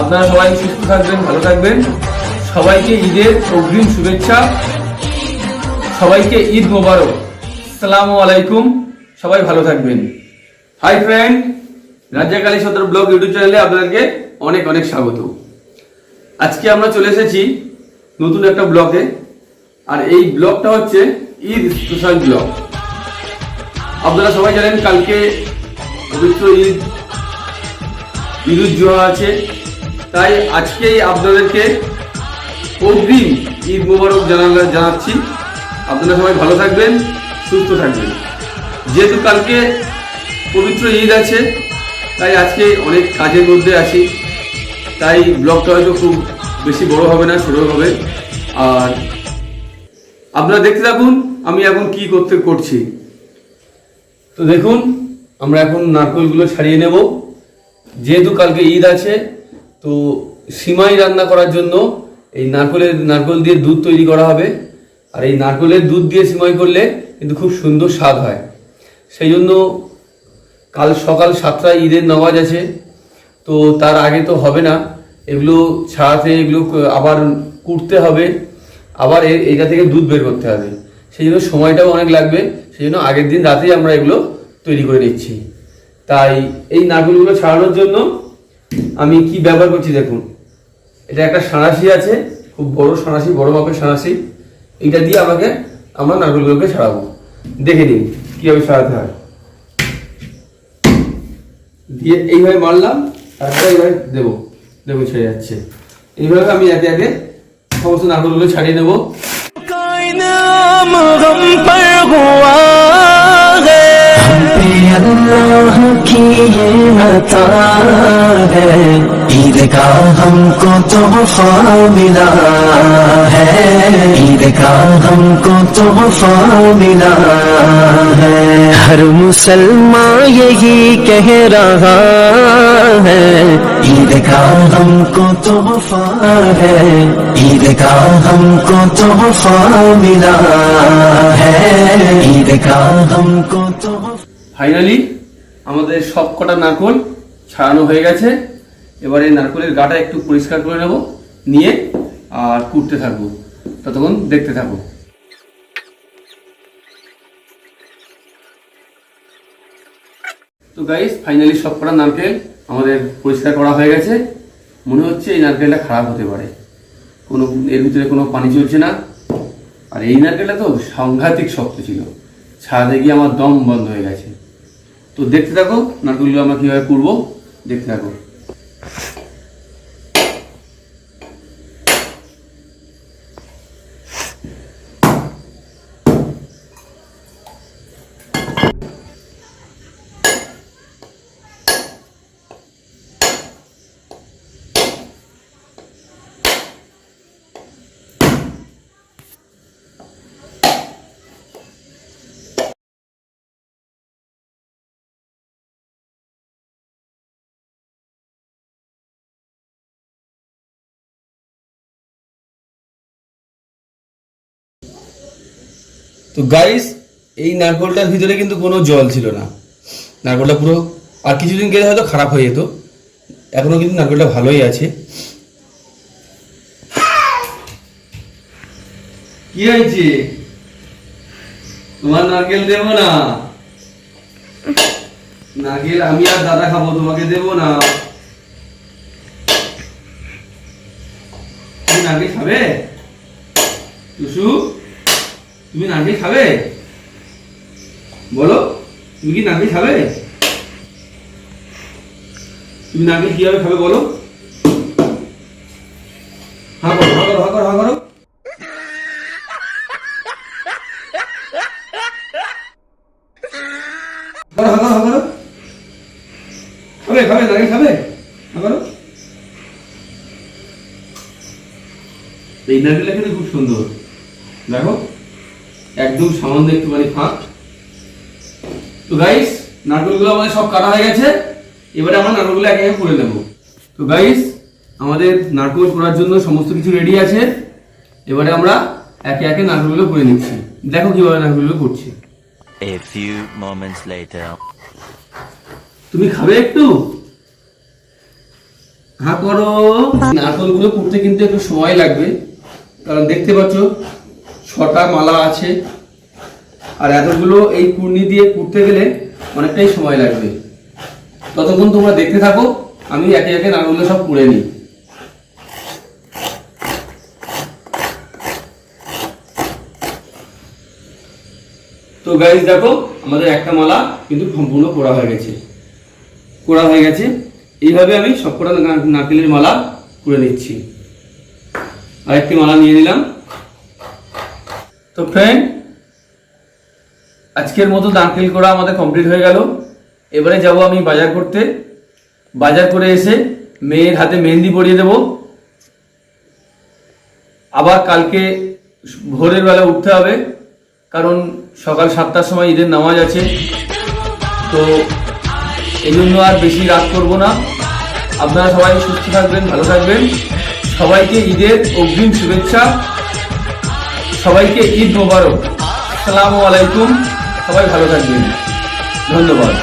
আপনারা সবাই সুস্থ থাকবেন, ভালো থাকবেন। সবাইকে ঈদের অগ্রিম শুভেচ্ছা, সবাইকে ঈদ মোবারক। আসসালামু আলাইকুম, সবাই ভালো থাকবেন। হাই ফ্রেন্ড, রাজ্জাক আলী সদর ব্লগ ইউটিউব চ্যানেলে আপনাদেরকে অনেক অনেক স্বাগত। আজকে আমরা চলে এসেছি নতুন একটা ব্লগে, আর এই ব্লগটা হচ্ছে ঈদ স্পেশাল ব্লগ। আপনারা সবাই জানেন কালকে পবিত্র ঈদ জোহা আছে, তাই আজকেই আপনাদেরকে অগ্রিম ঈদ মোবারক জানাচ্ছি। আপনারা সবাই ভালো থাকবেন, সুস্থ থাকবেন। যেহেতু কালকে পবিত্র ঈদ আছে, তাই আজকে অনেক কাজের মধ্যে আছি, তাই ব্লগটা হয়তো খুব বেশি বড় হবে না, ছোট হবে। আর আপনারা দেখতে থাকুন আমি এখন কি করছি। তো দেখুন, আমরা এখন নারকেলগুলো ছাড়িয়ে নেব। যেহেতু কালকে ঈদ আছে, তো সিমাই রান্না করার জন্য এই নারকেল দিয়ে দুধ তৈরি করা হবে। আর এই নারকেলের দুধ দিয়ে সিমাই করলে কিন্তু খুব সুন্দর স্বাদ হয়। সেই জন্য কাল সকাল 7টায় ঈদের নামাজ আছে, তো তার আগে তো হবে না, এগুলো ছাড়াতে, এগুলো আবার কুটতে হবে, আবার এইটা থেকে দুধ বের করতে হবে। সেই জন্য সময়টাও অনেক লাগবে। সেই জন্য আগের দিন রাতেই আমরা এগুলো তৈরি করে নিচ্ছি। তাই এই নারকেলগুলো ছাড়ানোর জন্য আমি কি ব্যবহার করছি দেখুন। এটা একটা সাঁড়াশি আছে, খুব বড় সাঁড়াশি, বড় মাপের সাঁড়াশি। এইটা দিয়ে আমরা নারকেলগুলোকে ছাড়াবো। দেখে নিন কীভাবে ছাড়াতে হয়। দিয়ে এইভাবে মারলাম, তারপরে এইভাবে দেবো, দেখুন ছেড়ে যাচ্ছে। এইভাবে আমি একে একে সমস্ত নারকেলগুলো ছাড়িয়ে নেবো। अल्लाह की ये अता है, ईद का हमको तोहफा मिला है, ईद का हमको तोहफा मिला है। हर मुसलमान यही कह रहा है, ईद का हमको तोहफा है, ईद का हमको तोहफा मिला है, ईद का हमको तोहफा। ফাইনালি আমাদের সব কটা নারকেল ছাড়ানো হয়ে গেছে। এবারে নারকেলের গাটা একটু পরিষ্কার করে নেব, নিয়ে আর কুটতে থাকবো। ততক্ষণ দেখতে থাকবো। তো গাইস, ফাইনালি সব কটা নারকেল আমাদের পরিষ্কার করা হয়ে গেছে। মনে হচ্ছে এই নারকেলটা খারাপ হতে পারে, এর ভিতরে কোনো পানি চলছে না। আর এই নারকেলটা তো সাংঘাতিক শক্ত ছিল, ছাড়াতে গিয়ে আমার দম বন্ধ হয়ে গেছে। তো দেখতে থাকো নারকেলগুলো আমরা কীভাবে করবো, দেখতে থাকো। তো গাইস, এই নারকেলটার ভিতরে কিন্তু কোনো জল ছিল না। নারকেলটা পুরো, আর কিছুদিন গেলে হয়তো খারাপ হয়ে যেত। এখনো কিন্তু নারকেলটা ভালোই আছে। কি হয়েছে? তোমার নারকেল দেবো না? নারকেল আমি আর দাদা খাবো, তোমাকে দেবো না। তুমি নারকেল খাবে? টুসু, তুমি নারকেল খাবে? বলো, তুমি কি নারকেল খাবে? তুমি নারকেল কিভাবে খাবে বলো? হ্যাঁ করো, হ্যাঁ করো, হ্যাঁ করো, হ্যাঁ করো। করো, হ্যাঁ করো, হ্যাঁ করো। খাবে, খাবে, নারকেল খাবে? হ্যাঁ করো। এই নারকেলটা কিন্তু খুব সুন্দর, দেখো একদম সামান্য একটুখানি ফাঁক। তো গাইস, নারকেলগুলো আমাদের সব কাটা হয়ে গেছে। এবারে আমরা নারকেলগুলো একে একে করে নেব। তো গাইস, আমাদের নারকেল করার জন্য সমস্ত কিছু রেডি আছে। এবারে আমরা একে একে নারকেলগুলো করে নিচ্ছি। দেখো কিভাবে নারকেলগুলো করছি। A few moments later. তুমি খাবে একটু? হ্যাঁ করো। নারকেলগুলো করতে কিন্তু একটু সময় লাগবে, কারণ দেখতে পাচ্ছ 6টা মালা আছে, আর এতগুলো এই কুর্নি দিয়ে কুড়তে গেলে অনেকটাই সময় লাগবে। ততক্ষণ তোমরা দেখতে থাকো, আমি একে একে নারকেলগুলো সব কুড়ে নিই। তো গাইস দেখো, আমাদের একটা মালা কিন্তু সম্পূর্ণ করা হয়ে গেছে। এইভাবে আমি সবকটা নারকেলের মালা করে নিচ্ছি। আরেকটি মালা নিয়ে নিলাম। তো ফ্রেন্ড, আজকের মতো নারকেল করা আমাদের কমপ্লিট হয়ে গেল। এবারে যাব আমি বাজার করতে। বাজার করে এসে মেয়ের হাতে মেহেন্দি পরিয়ে দেব। আবার কালকে ভোরের বেলা উঠতে হবে, কারণ সকাল 7টার সময় ঈদের নামাজ আছে। তো এই জন্য আর বেশি রাত করব না। আপনারা সবাই সুস্থ থাকবেন, ভালো থাকবেন। সবাইকে ঈদের অগ্রিম শুভেচ্ছা। সবাইকে ঈদ মোবারক। আসসালামু আলাইকুম। সবাই ভালো থাকবেন। ধন্যবাদ।